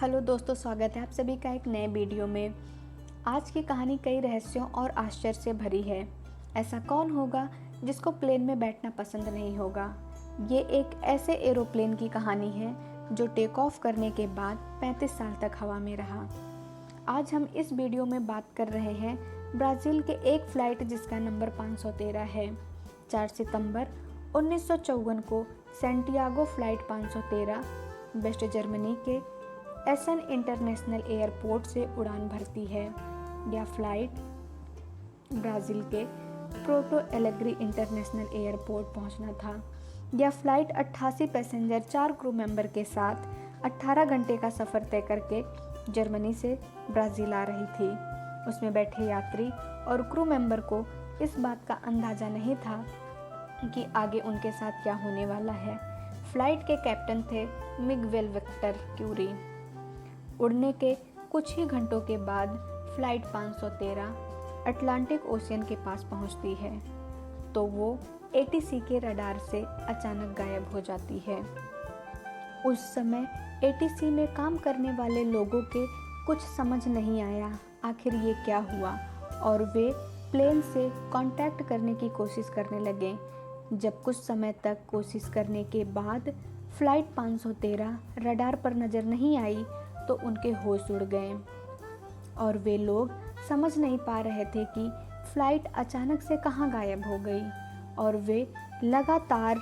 Hello दोस्तों, स्वागत है आप सभी का एक नए वीडियो में। आज की कहानी कई रहस्यों और आश्चर्य से भरी है। ऐसा कौन होगा जिसको प्लेन में बैठना पसंद नहीं होगा। ये एक ऐसे एरोप्लेन की कहानी है जो टेक ऑफ करने के बाद 35 साल तक हवा में रहा। आज हम इस वीडियो में बात कर रहे हैं ब्राज़ील के एक फ़्लाइट जिसका नंबर 513 है। 4 सितंबर 1954 को सैंटियागो फ़्लाइट 513 वेस्ट जर्मनी के एसन इंटरनेशनल एयरपोर्ट से उड़ान भरती है। यह फ़्लाइट ब्राज़ील के पोर्टो एलेग्रे इंटरनेशनल एयरपोर्ट पहुंचना था। यह फ़्लाइट 88 पैसेंजर 4 क्रू मेंबर के साथ 18 घंटे का सफ़र तय करके जर्मनी से ब्राज़ील आ रही थी। उसमें बैठे यात्री और क्रू मेंबर को इस बात का अंदाज़ा नहीं था कि आगे उनके साथ क्या होने वाला है। फ़्लाइट के कैप्टन थे मिगवेल विक्टर क्यूरी। उड़ने के कुछ ही घंटों के बाद फ़्लाइट 513 अटलांटिक ओशियन के पास पहुंचती है तो वो एटीसी के रडार से अचानक गायब हो जाती है। उस समय एटीसी में काम करने वाले लोगों के कुछ समझ नहीं आया आखिर ये क्या हुआ और वे प्लेन से कांटेक्ट करने की कोशिश करने लगे। जब कुछ समय तक कोशिश करने के बाद फ़्लाइट 513 रडार पर नज़र नहीं आई तो उनके होश उड़ गए और वे लोग समझ नहीं पा रहे थे कि फ़्लाइट अचानक से कहाँ गायब हो गई और वे लगातार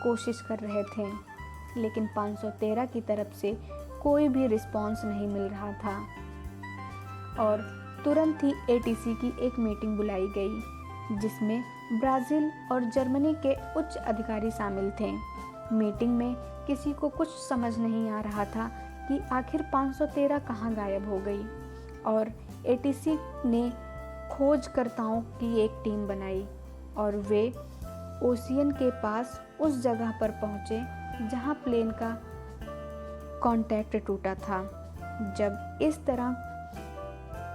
कोशिश कर रहे थे, लेकिन 513 की तरफ से कोई भी रिस्पॉन्स नहीं मिल रहा था। और तुरंत ही एटीसी की एक मीटिंग बुलाई गई जिसमें ब्राज़ील और जर्मनी के उच्च अधिकारी शामिल थे। मीटिंग में किसी को कुछ समझ नहीं आ रहा था कि आखिर 513 कहाँ गायब हो गई और एटीसी ने खोजकर्ताओं की एक टीम बनाई और वे ओशियन के पास उस जगह पर पहुँचे जहाँ प्लेन का कांटेक्ट टूटा था। जब इस तरह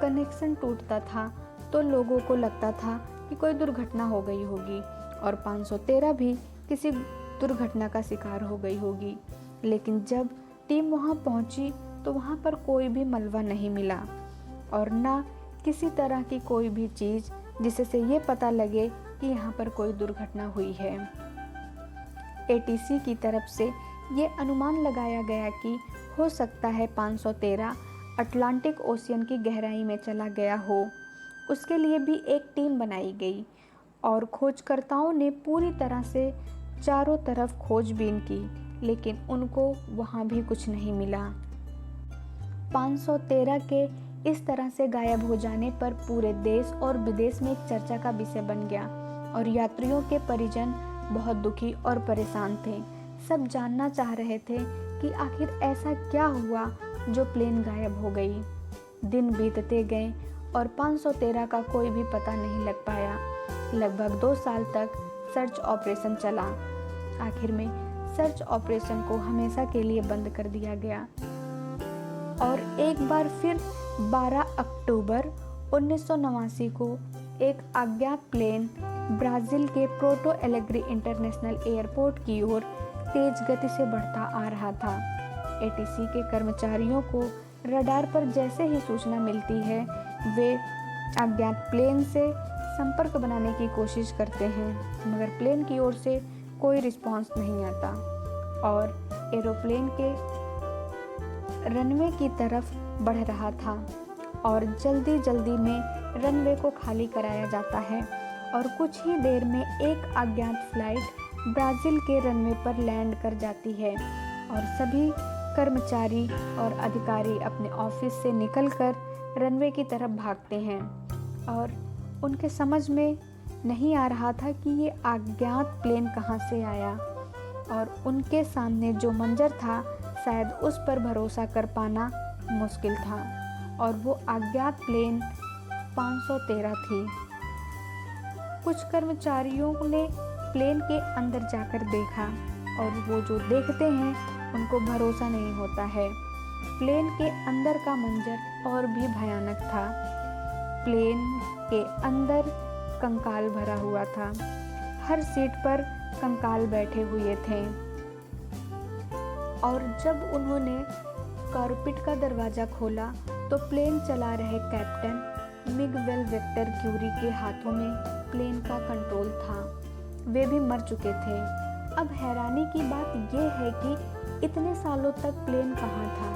कनेक्शन टूटता था तो लोगों को लगता था कि कोई दुर्घटना हो गई होगी और 513 भी किसी दुर्घटना का शिकार हो गई होगी। लेकिन जब टीम वहां पहुंची तो वहां पर कोई भी मलबा नहीं मिला और ना किसी तरह की कोई भी चीज़ जिससे ये पता लगे कि यहाँ पर कोई दुर्घटना हुई है। एटीसी की तरफ से ये अनुमान लगाया गया कि हो सकता है 513 अटलांटिक ओशियन की गहराई में चला गया हो। उसके लिए भी एक टीम बनाई गई और खोजकर्ताओं ने पूरी तरह से चारों तरफ खोजबीन की, लेकिन उनको वहाँ भी कुछ नहीं मिला। 513 के इस तरह से गायब हो जाने पर पूरे देश और विदेश में एक चर्चा का विषय बन गया और यात्रियों के परिजन बहुत दुखी और परेशान थे। सब जानना चाह रहे थे कि आखिर ऐसा क्या हुआ जो प्लेन गायब हो गई। दिन बीतते गए और 513 का कोई भी पता नहीं लग पाया। लगभग 2 साल तक सर्च ऑपरेशन चला। आखिर में सर्च ऑपरेशन को हमेशा के लिए बंद कर दिया गया और एक बार फिर 12 अक्टूबर 1989 को एक अज्ञात प्लेन ब्राज़ील के पोर्टो एलेग्रे इंटरनेशनल एयरपोर्ट की ओर तेज गति से बढ़ता आ रहा था। एटीसी के कर्मचारियों को रडार पर जैसे ही सूचना मिलती है वे अज्ञात प्लेन से संपर्क बनाने की कोशिश करते हैं, मगर प्लेन की ओर से कोई रिस्पांस नहीं आता और एरोप्लेन के रनवे की तरफ बढ़ रहा था और जल्दी जल्दी में रनवे को खाली कराया जाता है और कुछ ही देर में एक अज्ञात फ्लाइट ब्राज़ील के रनवे पर लैंड कर जाती है और सभी कर्मचारी और अधिकारी अपने ऑफिस से निकलकर रनवे की तरफ भागते हैं और उनके समझ में नहीं आ रहा था कि ये अज्ञात प्लेन कहाँ से आया और उनके सामने जो मंजर था शायद उस पर भरोसा कर पाना मुश्किल था और वो अज्ञात प्लेन 513 थी। कुछ कर्मचारियों ने प्लेन के अंदर जाकर देखा और वो जो देखते हैं उनको भरोसा नहीं होता है। प्लेन के अंदर का मंजर और भी भयानक था। प्लेन के अंदर कंकाल भरा हुआ था। हर सीट पर कंकाल बैठे हुए थे और जब उन्होंने कॉकपिट का दरवाज़ा खोला तो प्लेन चला रहे कैप्टन मिगवेल वेक्टर क्यूरी के हाथों में प्लेन का कंट्रोल था। वे भी मर चुके थे। अब हैरानी की बात यह है कि इतने सालों तक प्लेन कहाँ था,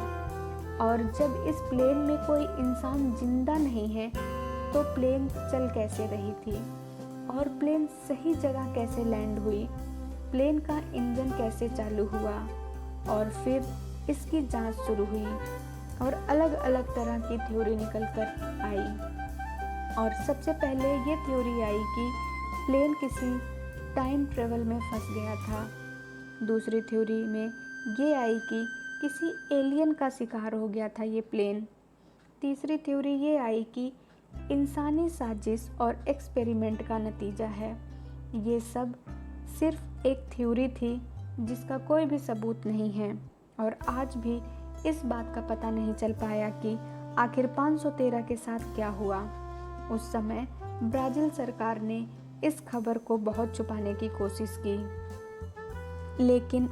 और जब इस प्लेन में कोई इंसान जिंदा नहीं है तो प्लेन चल कैसे रही थी, और प्लेन सही जगह कैसे लैंड हुई, प्लेन का इंजन कैसे चालू हुआ, और फिर इसकी जांच शुरू हुई और अलग अलग तरह की थ्योरी निकल कर आई। और सबसे पहले ये थ्योरी आई कि प्लेन किसी टाइम ट्रेवल में फंस गया था। दूसरी थ्योरी में ये आई कि किसी एलियन का शिकार हो गया था ये प्लेन। तीसरी थ्योरी ये आई कि इंसानी साजिश और एक्सपेरिमेंट का नतीजा है। ये सब सिर्फ एक थ्योरी थी जिसका कोई भी सबूत नहीं है, और आज भी इस बात का पता नहीं चल पाया कि आखिर 513 के साथ क्या हुआ। उस समय ब्राज़ील सरकार ने इस खबर को बहुत छुपाने की कोशिश की, लेकिन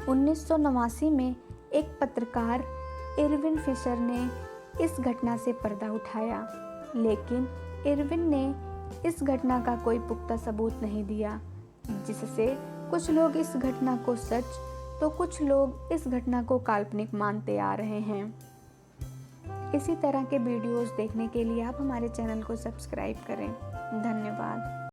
1989 में एक पत्रकार इरविन फिशर ने इस घटना से पर्दा उठाया, लेकिन इरविन ने इस घटना का कोई पुख्ता सबूत नहीं दिया, जिससे कुछ लोग इस घटना को सच तो कुछ लोग इस घटना को काल्पनिक मानते आ रहे हैं। इसी तरह के वीडियोस देखने के लिए आप हमारे चैनल को सब्सक्राइब करें। धन्यवाद।